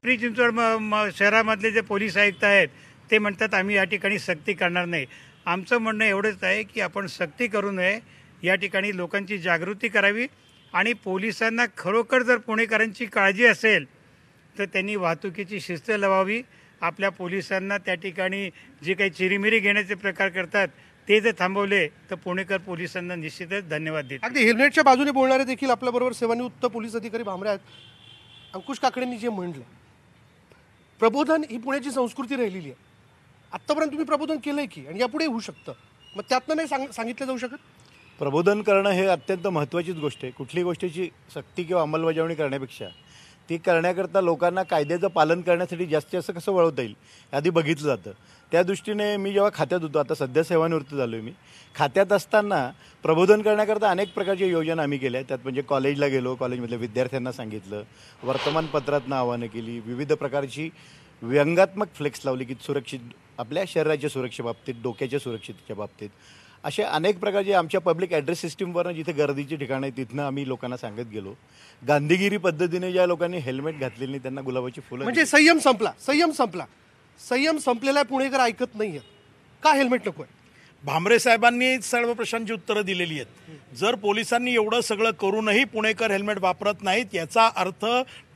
पिंपरी चिंचवड शहरामधले जे पोलीस आयुक्त आहेत ते म्हणतात आम्ही या ठिकाणी सक्ती करणार नाही. आमचं म्हणणं एवढंच आहे की आपण सक्ती करू नये, या ठिकाणी लोकांची जागृती करावी आणि पोलिसांना खरोखर जर पुणेकरांची काळजी असेल तर त्यांनी वाहतुकीची शिस्त लावावी. आपल्या पोलिसांना त्या ठिकाणी जे काही चिरीमिरी घेण्याचे प्रकार करतात ते जर थांबवले तर पुणेकर पोलिसांना निश्चितच धन्यवाद देतील. अगदी हेल्मेटच्या बाजूने बोलणारे देखील आपल्याबरोबर सेवानिवृत्त पोलीस अधिकारी भामरे आहेत. अंकुश काकडेंनी जे म्हटलं, प्रबोधन ही पुण्याची संस्कृती राहिलेली आहे. आत्तापर्यंत तुम्ही प्रबोधन केलंय की, आणि यापुढे होऊ शकतं, मग त्यातनं नाही सांगितलं जाऊ शकत? प्रबोधन करणं हे अत्यंत महत्त्वाचीच गोष्ट आहे. कुठलीही गोष्टीची सक्ती किंवा अंमलबजावणी करण्यापेक्षा ती करण्याकरता लोकांना कायद्याचं पालन करण्यासाठी जास्तीत जास्त कसं वळवता येईल आधी बघितलं जातं. त्या दृष्टीने मी जेव्हा खात्यात होतो, आता सध्या सेवानिवृत्त झालो आहे मी, खात्यात असताना प्रबोधन करण्याकरता अनेक प्रकारच्या योजना आम्ही केल्या. त्यात म्हणजे कॉलेजला गेलो, कॉलेजमधल्या विद्यार्थ्यांना सांगितलं, वर्तमानपत्रातनं आव्हानं केली, विविध प्रकारची व्यंगात्मक फ्लेक्स लावली की सुरक्षित आपल्या शरीराच्या सुरक्षेबाबतीत, डोक्याच्या सुरक्षिततेच्या बाबतीत, असे अनेक प्रकारचे आमच्या पब्लिक ॲड्रेस सिस्टीमवरनं जिथे गर्दीची ठिकाणं आहेत तिथनं आम्ही लोकांना सांगत गेलो. गांधीगिरी पद्धतीने ज्या लोकांनी हेल्मेट घातलेली नाही त्यांना गुलाबाची फुलं, म्हणजे संयम संपलेला पुणेकर ऐकत नाही आहेत. का हेल्मेट नको आहे? भामरे साहेबांनी सर्व प्रश्नांची उत्तरं दिलेली आहेत. जर पोलिसांनी एवढं सगळं करूनही पुणेकर हेल्मेट वापरत नाहीत याचा अर्थ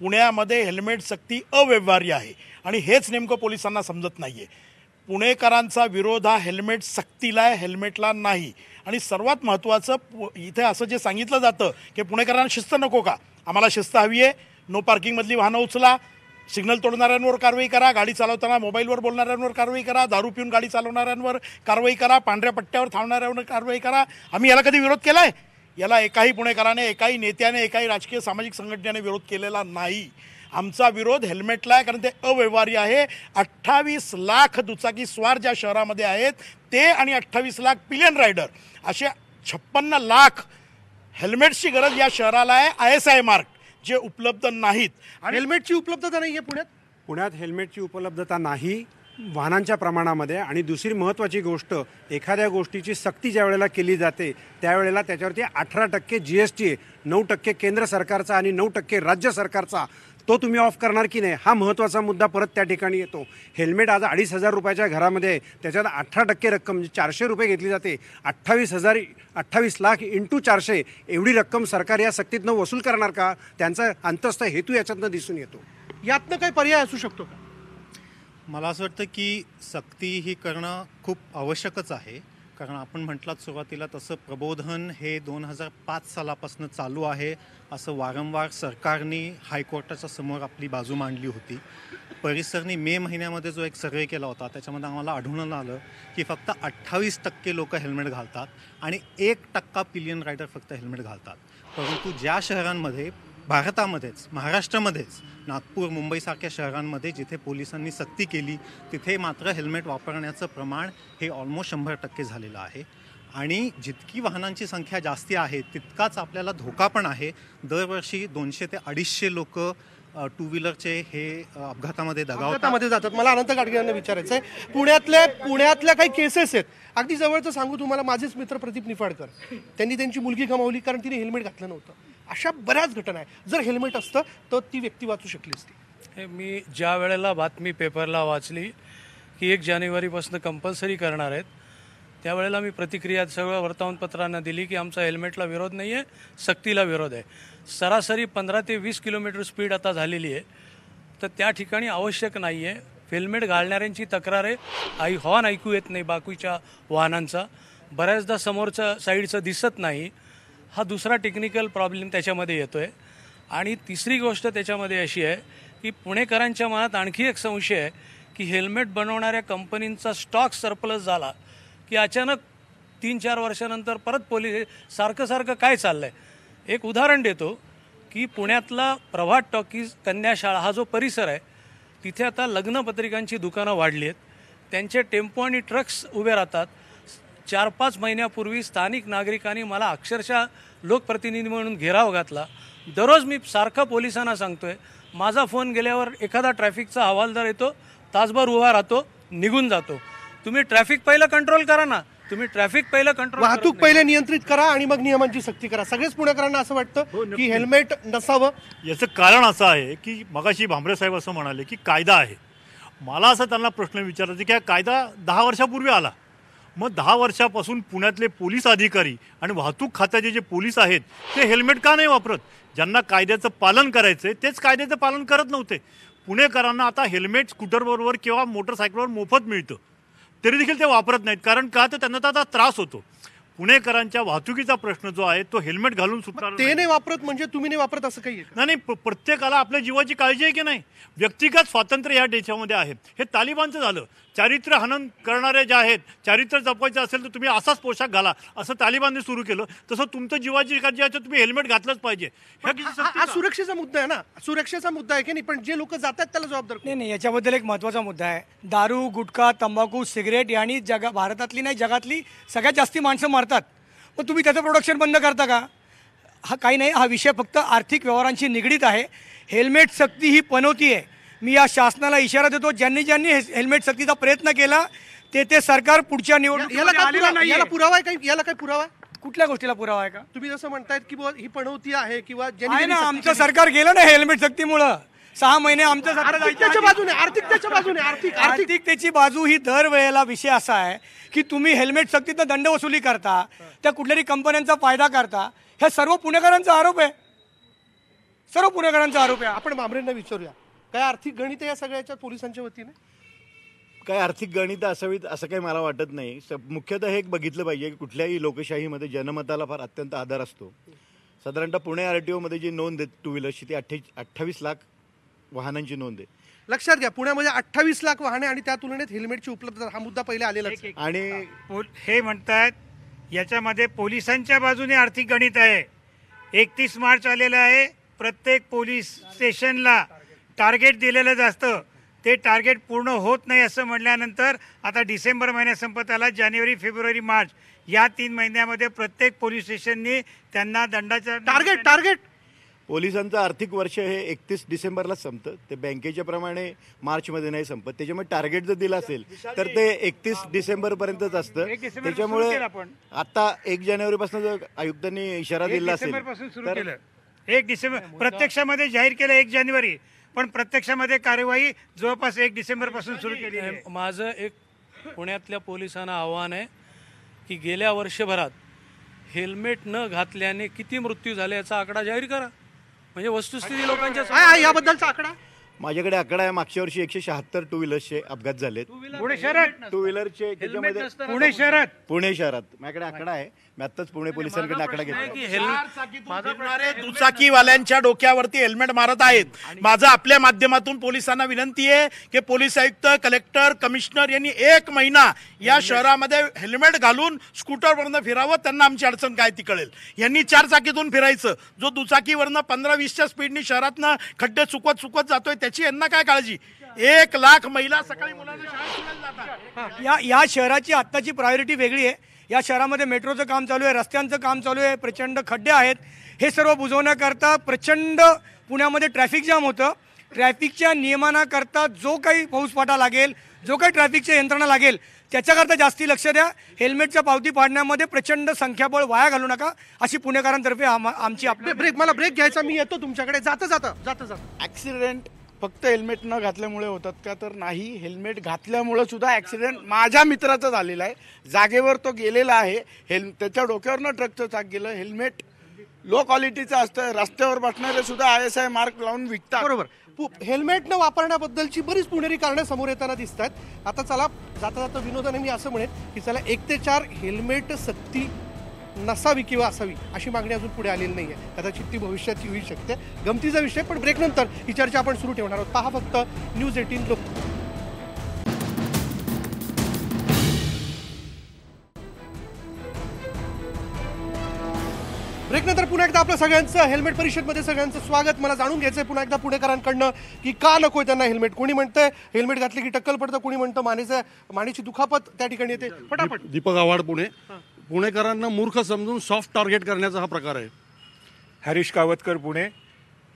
पुण्यामध्ये हेल्मेट सक्ती अव्यवहार्य आहे आणि हेच नेमकं पोलिसांना समजत नाही आहे. पुणेकरांचा विरोध हा हेल्मेट सक्तीला आहे, हेल्मेटला नाही. आणि सर्वात महत्त्वाचं इथे असं जे सांगितलं जातं की पुणेकरांना शिस्त नको का? आम्हाला शिस्त हवी आहे. नो पार्किंगमधली वाहनं उचला, सिग्नल तोडणाऱ्यांवर कारवाई करा, गाडी चालवताना मोबाईलवर बोलणाऱ्यांवर कारवाई करा, दारू पिऊन गाडी चालवणाऱ्यांवर कारवाई करा, पांढऱ्या पट्ट्यावर थांबणाऱ्यांवर कारवाई करा. आम्ही याला कधी विरोध केला आहे? याला एकाही पुणेकराने, एकाही नेत्याने, एकाही राजकीय सामाजिक संघटनेने विरोध केलेला नाही. आमचा विरोध हेल्मेटला आहे, कारण ते अव्यवहार्य आहे. 28 लाख दुचाकी स्वार ज्या शहरामध्ये आहेत ते आणि 28 लाख पिलियन रायडर असे 56 लाख हेल्मेट्सची गरज या शहराला आहे. ISI मार्क जे उपलब्ध नाहीत. आणि हेल्मेटची उपलब्धता नाही आहे पुण्यात हेल्मेटची उपलब्धता नाही वाहनांच्या प्रमाणामध्ये. आणि दुसरी महत्त्वाची गोष्ट, एखाद्या गोष्टीची सक्ती ज्या वेळेला केली जाते त्यावेळेला त्याच्यावरती 18% GST आहे, 9% केंद्र सरकारचा आणि 9% राज्य सरकारचा, तो तुम्ही ऑफ करणार की नाही, हा महत्त्वाचा मुद्दा परत त्या ठिकाणी येतो. हेल्मेट आज 2,500 रुपयाच्या घरामध्ये आहे, त्याच्यात 18% रक्कम म्हणजे 400 रुपये घेतली जाते. 28 लाख इंटू 400 एवढी रक्कम सरकार या सक्तीतनं वसूल करणार का? त्यांचा अंतस्थ हेतू याच्यातनं दिसून येतो. यातनं काही पर्याय असू शकतो का? मला असं वाटतं की सक्ती ही करणं खूप आवश्यकच आहे. कारण आपण म्हटलात सुरुवातीला तसं प्रबोधन हे 2005 सालापासून चालू आहे. असं वारंवार सरकारने हायकोर्टाच्या समोर आपली बाजू मांडली होती. परिसरने मे महिन्यामध्ये जो एक सर्वे केला होता त्याच्यामध्ये आम्हाला आढळून आलं की फक्त 28% लोक हेल्मेट घालतात आणि 1% पिलियन रायडर फक्त हेल्मेट घालतात. परंतु ज्या शहरांमध्ये, भारतामध्येच, महाराष्ट्रामध्येच, नागपूर, मुंबईसारख्या शहरांमध्ये जिथे पोलिसांनी सक्ती केली तिथे मात्र हेल्मेट वापरण्याचं प्रमाण हे ऑलमोस्ट 100% झालेलं आहे. आणि जितकी वाहनांची संख्या जास्ती आहे तितकाच आपल्याला धोका पण आहे. दरवर्षी 200 ते 250 लोक टू व्हीलरचे हे अपघातामध्ये जातात. मला अनंत गाडगे यांना विचारायचं आहे, पुण्यातल्या काही केसेस आहेत. अगदी जवळचं सांगू तुम्हाला, माझेच मित्र प्रदीप निफाडकर, त्यांनी त्यांची मुलगी गमावली कारण तिने हेल्मेट घातलं नव्हतं. अशा बऱ्याच घटना आहे. जर हेल्मेट असतं तर ती व्यक्ती वाचू शकली असती. मी ज्या वेळेला बातमी पेपरला वाचली की 1 जानेवारीपासून कंपल्सरी करणार आहेत, त्यावेळेला मी प्रतिक्रिया सगळ्या वर्तमानपत्रांना दिली की आमचा हेल्मेटला विरोध नाही आहे, सक्तीला विरोध आहे. सरासरी 15 ते 20 किलोमीटर स्पीड आता झालेली आहे, तर त्या ठिकाणी आवश्यक नाही आहे. हेल्मेट घालणाऱ्यांची तक्रार आहे, हॉर्न ऐकू येत नाही बाकीच्या वाहनांचा, बऱ्याचदा समोरचं साईडचं दिसत नाही. हा दुसरा टेक्निकल प्रॉब्लेम त्याच्यामध्ये येतो आहे. आणि तिसरी गोष्ट त्याच्यामध्ये अशी आहे की पुणेकरांच्या मनात आणखी एक संशय आहे की हेल्मेट बनवणाऱ्या कंपनींचा स्टॉक सरप्लस झाला की अचानक 3-4 वर्षानंतर परत पोलीस सारखं काय चाललं आहे. एक उदाहरण देतो की पुण्यातला प्रभात टॉकीज, कन्याशाळा हा जो परिसर आहे तिथे आता लग्नपत्रिकांची दुकानं वाढली आहेत. त्यांचे टेम्पो आणि ट्रक्स उभे राहतात. 4-5 महिन्यापूर्वी स्थानिक नागरिकांनी मला अक्षरशः लोकप्रतिनिधी म्हणून घेराव घातला. दररोज मी सारखं पोलिसांना सांगतोय, माझा फोन गेल्यावर एखादा ट्रॅफिकचा हवालदार येतो, तासभर उभा राहतो, निघून जातो. तुम्ही ट्रॅफिक पहिलं कंट्रोल करा ना, तुम्ही ट्रॅफिक पहिलं कंट्रोल वाहतूक पहिले नियंत्रित करा आणि मग नियमांची सक्ती करा. सगळेच पुणेकरांना असं वाटतं की हेल्मेट नसावं. याचं कारण असं आहे की मगाशी भांबरे साहेब असं म्हणाले की कायदा आहे. मला असं त्यांना प्रश्न विचारायचा की हा कायदा 10 वर्षापूर्वी आला, मग 10 वर्षापासून पुण्यातले पोलीस अधिकारी आणि वाहतूक खात्याचे जे पोलीस आहेत ते हेल्मेट का नाही वापरत? ज्यांना कायद्याचं पालन करायचं आहे तेच कायद्याचं पालन करत नव्हते. पुणेकरांना आता हेल्मेट स्कूटरबरोबर किंवा मोटरसायकलवर मोफत मिळतं, तरी देखील ते वापरत नाहीत. कारण का? तर त्यांना तर आता त्रास होतो. पुणेकरांच्या वाहतुकीचा प्रश्न जो आहे तो हेल्मेट घालून सुटणार ते नाही वापरत म्हणजे तुम्ही नाही वापरत असं काही आहे का? नाही. प्रत्येकाला आपल्या जीवाची काळजी आहे की नाही? व्यक्तिगत स्वातंत्र्य या देशामध्ये आहे. हे तालिबानचं झालं. चारित्र्य हनन करणारे जे आहेत, चारित्र्य जपवायचं असेल तर तुम्ही असाच पोशाख घाला असं तालिबानने सुरू केलं. तसं तुमचं जीवाची काळजी आहे तर तुम्ही हेल्मेट घातलंच पाहिजे. हा सुरक्षेचा मुद्दा आहे ना, सुरक्षेचा मुद्दा आहे की नाही? पण जे लोक जातात त्याला जबाबदार कोण? नाही, याच्याबद्दल एक महत्त्वाचा मुद्दा आहे. दारू, गुटखा, तंबाखू, सिगरेट यांनी भारतातली नाही जगातली सगळ्यात जास्ती माणसं मारतात. मग तुम्ही त्याचं प्रोडक्शन बंद करता का? हा काही नाही, हा विषय फक्त आर्थिक व्यवहारांशी निगडीत आहे. हेल्मेट सक्ती ही पनौती आहे. मी या शासनाला इशारा देतो, ज्यांनी हेल्मेट सक्तीचा प्रयत्न केला ते सरकार पुढच्या याला पुरावा आहे काही? याला काय पुरावा आहे? कुठल्या गोष्टीला पुरावा आहे का? तुम्ही जसं म्हणतायत की ही पणवती आहे किंवा आहे ना, आमचं सरकार गेलं ना हेल्मेट सक्तीमुळं. 6 महिने आमचं सरकार आर्थिकतेच्या बाजूने आर्थिकतेची बाजू ही दरवेळेला विषय असा आहे की तुम्ही हेल्मेट सक्तीचं दंड वसुली करता, त्या कुठल्याही कंपन्यांचा फायदा करता. हे सर्व पुणेकरांचा आरोप आहे, सर्व पुणेकरांचा आरोप आहे. आपण भांबरेंना विचारूया, काय आर्थिक गणित आहे या सगळ्याच्या पोलिसांच्या वतीने? काय आर्थिक गणित असावीत असं काही मला वाटत नाही. मुख्यतः हे एक बघितलं पाहिजे की कुठल्याही लोकशाहीमध्ये जनमताला फार अत्यंत आधार असतो. साधारणतः पुणे RTO मध्ये जी नोंद आहे टू व्हीलर्सची ती 28 लाख वाहनांची नोंद आहे. लक्षात घ्या, पुण्यामध्ये 28 लाख वाहने आणि त्या तुलनेत हेल्मेटची उपलब्धता, हा मुद्दा पहिले आलेला आहे. आणि हे म्हणतात याच्यामध्ये पोलिसांच्या बाजूने आर्थिक गणित आहे. 31 मार्च आलेला आहे. प्रत्येक पोलीस स्टेशनला टार्गेट दिलेलं असतं. ते टार्गेट पूर्ण होत नाही असं म्हटल्यानंतर आता डिसेंबर महिन्या संपत आला. जानेवारी, फेब्रुवारी, मार्च या 3 महिन्यामध्ये प्रत्येक पोलीस स्टेशननी त्यांना दंडाचा टार्गेट पोलिसांचं आर्थिक वर्ष हे 31 डिसेंबरलाच संपतं. ते बँकेच्या प्रमाणे मार्चमध्ये नाही संपत. त्याच्यामुळे टार्गेट जर दिलं असेल तर ते 31 डिसेंबरपर्यंतच असतं. त्याच्यामुळे आता 1 जानेवारीपासून जर आयुक्तांनी इशारा दिला असेल तर 1 डिसेंबर प्रत्यक्षामध्ये जाहीर केलं 1 जानेवारी, पण प्रत्यक्षामध्ये कार्यवाही जवळपास 1 डिसेंबर पासून सुरू केली आहे. माझं एक पुण्यातल्या पोलिसांना आव्हान आहे की गेल्या वर्षभरात हेल्मेट न घातल्याने किती मृत्यू झाले याचा आकडा जाहीर करा. म्हणजे वस्तुस्थिती लोकांच्या याबद्दलचा आकडा माझ्याकडे आकडा आहे. मागच्या वर्षी 176 टू व्हीलर्सचे अपघात झालेत. पुणे शहरात टू व्हीलरचे त्याच्यामध्ये पुणे शहरात माझ्याकडे आकडा आहे. मी आत्ताच पुणे पोलिसांकडे आकडा घेतला. दुचाकीवाल्यांच्या डोक्यावरती हेल्मेट मारत आहेत. माझं आपल्या माध्यमातून पोलिसांना विनंती आहे की पोलीस आयुक्त, कलेक्टर, कमिशनर यांनी 1 महिना या शहरामध्ये हेल्मेट घालून स्कूटरवरनं फिरावं. त्यांना आमची अडचण काय ती कळेल. यांनी 4 चाकीतून फिरायचं. जो दुचाकीवरनं 15-20च्या स्पीडनी शहरातनं खड्डे चुकवत जातोय त्याची यांना काय काळजी? 1 लाख महिला सकाळी मुलांना शाळेत सोडायला जातात. या शहराची आत्ताची प्रायोरिटी वेगळी आहे. या शहरामध्ये मेट्रोचं काम चालू आहे, रस्त्यांचं काम चालू आहे, प्रचंड खड्डे आहेत. हे सर्व बुजवण्याकरता प्रचंड पुण्यामध्ये ट्रॅफिक जाम होतं. ट्रॅफिकच्या नियमनाकरता जो काही फौजफाटा लागेल, जो काही ट्रॅफिकच्या यंत्रणा लागेल त्याच्याकरता जास्ती लक्ष द्या. हेल्मेटच्या पावती पाडण्यामध्ये प्रचंड संख्याबळ वाया घालू नका अशी पुणेकरांतर्फे आमची मला ब्रेक घ्यायचा. मी येतो तुमच्याकडे. जाता ॲक्सिडेंट फक्त हेल्मेट न घातल्यामुळे होतात का? तर नाही, हेल्मेट घातल्यामुळे सुद्धा ॲक्सिडेंट माझ्या मित्राचा झालेला आहे. जागेवर तो गेलेला आहे. त्याच्या डोक्यावरनं ट्रकचं चाक गेलं. हेल्मेट लो क्वालिटीचं असतं. रस्त्यावर बसणारे सुद्धा ISI मार्क लावून विकतात. बरोबर. हेल्मेट न वापरण्याबद्दलची बरीच पुणेरी कारणं समोर येताना दिसतात. आता चला जाता विनोदाने मी असं म्हणेन की चला 1 ते 4 हेल्मेट सक्ती नसावी किंवा असावी अशी मागणी अजून पुढे आलेली नाही आहे. कदाचित ती भविष्याची होऊ शकते. गमतीचा विषय. पण ब्रेक नंतर ही चर्चा आपण सुरू ठेवणार आहोत. पहा फक्त न्यूज 18 लोक. ब्रेक नंतर पुन्हा एकदा आपलं सगळ्यांचं हेल्मेट परिषदमध्ये सगळ्यांचं स्वागत. मला जाणून घ्यायचंय पुन्हा एकदा पुणेकरांकडनं की का नकोय त्यांना हेल्मेट. कोणी म्हणतंय हेल्मेट घातले की टक्कल पडतं, कोणी म्हणतं मानेची दुखापत त्या ठिकाणी येते. फटाफट. दीपक आव्हाड, पुणे. पुणेकरांना मूर्ख समजून सॉफ्ट टार्गेट करण्याचा हा प्रकार आहे. हरीश कावतकर, पुणे.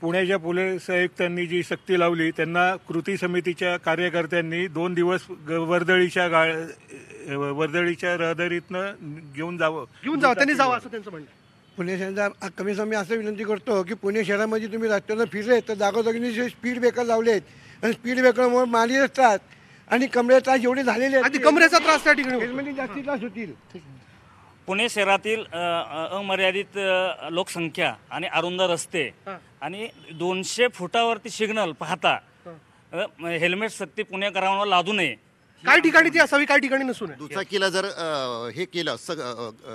पुण्याच्या पोलीस आयुक्तांनी जी सक्ती लावली त्यांना कृती समितीच्या कार्यकर्त्यांनी 2 दिवस वर्दळीच्या रहदारीतनं घेऊन जावं त्यांनी जावं असं त्यांचं म्हणणं. पुणे शहरात कमी मी असं विनंती करतो की पुणे शहरामध्ये तुम्ही रस्त्यावर फिरले तर जागोजागी स्पीड ब्रेकर लावलेत आणि स्पीड ब्रेकरमुळे मारी असतात आणि कमरेचा त्रास एवढे झालेले आहेत. कमरेचा त्रास त्या ठिकाणी हेल्मेटने जास्तीत त्रास होतील. पुणे शहरातील अमर्यादित लोकसंख्या आणि अरुंद रस्ते आणि 200 फुटावरती सिग्नल पाहता हेल्मेट सक्ती पुणेकरांवर लादू नये. काही ठिकाणी ती असावी, काही ठिकाणी नसून. दुचाकीला जर हे केलं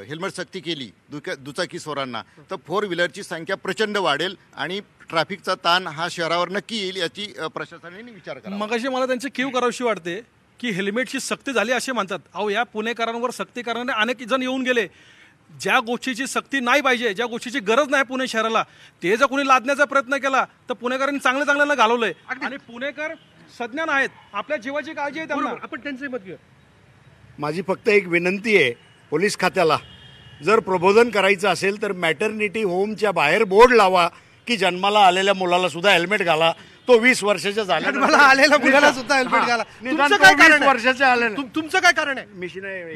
हेल्मेट सक्ती केली दुचाकी स्वारांना तर 4 व्हीलरची संख्या प्रचंड वाढेल आणि ट्रॅफिकचा ताण हा शहरावर नक्की येईल याची प्रशासनाने विचार करा. मगाशी मला त्यांची कीव करावीशी वाटते की हेल्मेटची सक्ती झाली असे म्हणतात. अहो या पुणेकरांवर सक्ती करणारे अनेक जण येऊन गेले. ज्या गोष्टीची सक्ती नाही पाहिजे, ज्या गोष्टीची गरज नाही पुणे शहराला, ते जर कोणी लादण्याचा प्रयत्न केला तर पुणेकरांनी चांगल्याला घालवलंय. आणि पुणेकर सज्ञान आहेत, आपल्या जीवाची काळजी आहे त्यांना. आपण त्यांचे मत घेऊ. माझी फक्त एक विनंती आहे पोलीस खात्याला, जर प्रबोधन करायचं असेल तर मॅटर्निटी होमच्या बाहेर बोर्ड लावा की जन्माला आलेल्या मुलाला सुद्धा हेल्मेट घाला. तो 20 वर्षाचा झाला, मला आलेल्या मुलाला सुद्धा हेल्मेट घाला. तुमचं काय कारण आहे? वर्षाचे आले ना. तुमचं काय कारण आहे?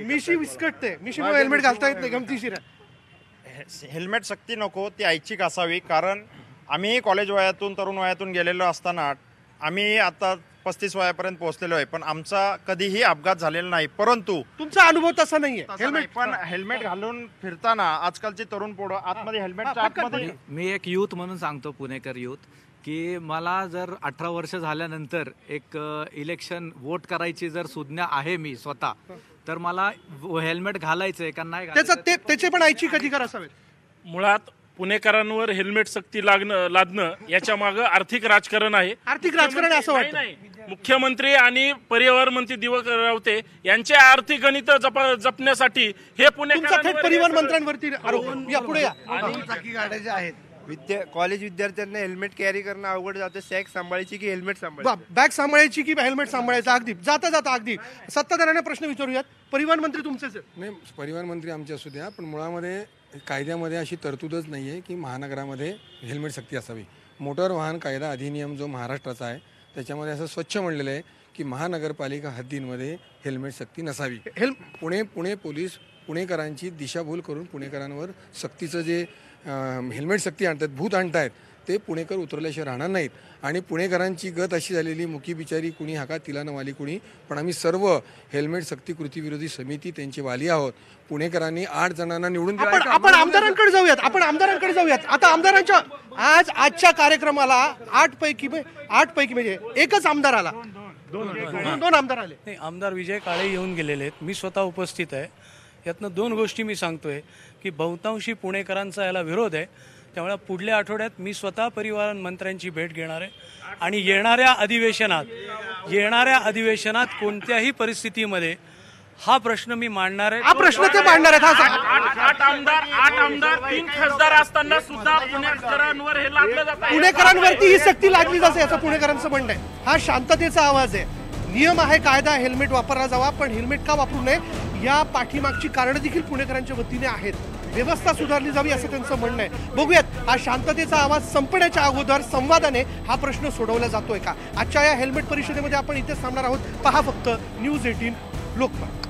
मिशी विस्कटते, मिशीमुळे हेल्मेट घालता येत नाही. गमतीशीर आहे. हेल्मेट सक्ती नको, ती ऐच्छिक असावी. कारण आम्ही कॉलेज वयातून तरुण वयातून गेलेलो असताना आम्ही आता 35 वयापर्यंत पोहोचलेलो आहे, पण आमचा कधीही अपघात झालेला नाही. परंतु तुमचा अनुभव तसा नाहीये. पण हेल्मेट घालून फिरताना आजकालची तरुण पोरं आतमध्ये हेल्मेटच्या आतमध्ये. मी एक यूथ म्हणून सांगतो, पुणेकर यूथ, की मला जर 18 वर्ष झाल्यानंतर एक इलेक्शन वोट करायची जर सुज्ञा आहे मी स्वतः, तर मला हेल्मेट घालायचंय का नाही त्याचे पण ऐच्छिक अधिकार असावेत. मुळात पुणेकरांवर हेल्मेट सक्ती लादणं याच्या मागे आर्थिक राजकारण आहे. आर्थिक राजकारण असं वाटतं. नाही, मुख्यमंत्री आणि परिवहन मंत्री दिवाकर रावते यांचे आर्थिक गणित जपण्यासाठी हे पुणेकर परिवहन मंत्र्यांवरती आरोप. या पुढे या. चाकी गाड्याचे आहेत. कॉलेज विद्यार्थ्यांना हेल्मेट कॅरी करणं अवघड जातं. सॅक सांभाळायची की हेल्मेट सांभाळायची, बॅग सांभाळायची की हेल्मेट सांभाळायचं. अगदी जाता अगदी सत्ताधाऱ्यांना प्रश्न विचारूयात. परिवहन मंत्री तुमचेच आहेत. नाही, परिवहन मंत्री आमचे असू द्या, पण मुळामध्ये कायद्यामध्ये अशी तरतूदच नाही आहे की महानगरामध्ये हेल्मेट सक्ती असावी. मोटार वाहन कायदा अधिनियम जो महाराष्ट्राचा आहे त्याच्यामध्ये असं स्वच्छ म्हणलेलं आहे की महानगरपालिका हद्दींमध्ये हेल्मेट सक्ती नसावी. पुणे पोलीस पुणेकरांची दिशाभूल करून पुणेकरांवर सक्तीचं जे हेल्मेट सक्ती आणतात, भूत आणतायत, ते पुणेकर उतरल्याशिवाय राहणार नाहीत. आणि पुणेकरांची गत अशी झालेली, मुकी बिचारी कुणी हाका तिला न वाली कुणी, पण आम्ही सर्व हेल्मेट सक्ती कृतीविरोधी समिती त्यांचे वाली आहोत. पुणेकरांनी 8 जणांना निवडून आपण आमदारांकडे जाऊयात. आता आमदारांच्या आजच्या कार्यक्रमाला 8 पैकी म्हणजे एकच आमदार आला. दोन आमदार आले. नाही, आमदार विजय काळे येऊन गेलेले आहेत. मी स्वतः उपस्थित आहे. यातनं 2 गोष्टी मी सांगतोय की बहुतांशी पुणेकरांचा याला विरोध आहे. त्यामुळे पुढल्या आठवड्यात मी स्वतः परिवहन मंत्र्यांची भेट घेणार आहे आणि येणाऱ्या अधिवेशनात कोणत्याही परिस्थितीमध्ये हा प्रश्न मी मांडणार आहे. हा प्रश्न ते मांडणार आहेत. 8 आमदार 3 खासदार असताना सुद्धा पुणेकरांवर हे लादलं जात आहे. पुणेकरांवरती ही सक्ती लादली जाते असं पुणेकरांचं म्हणणं आहे. हा शांततेचा आवाज आहे. नियम आहे, कायदा, हेल्मेट वापरला जावा, पण हेल्मेट का वापरू नये या पाठीमागची कारणं देखील पुणेकरांच्या वतीने आहेत. व्यवस्था सुधारली जावी असं त्यांचं म्हणणं आहे. बघूयात हा शांततेचा आवाज संपण्याच्या अगोदर संवादाने हा प्रश्न सोडवला जातोय का. आजच्या या हेल्मेट परिषदेमध्ये आपण इथेच थांबणार आहोत. पहा फक्त न्यूज 18 लोकमत.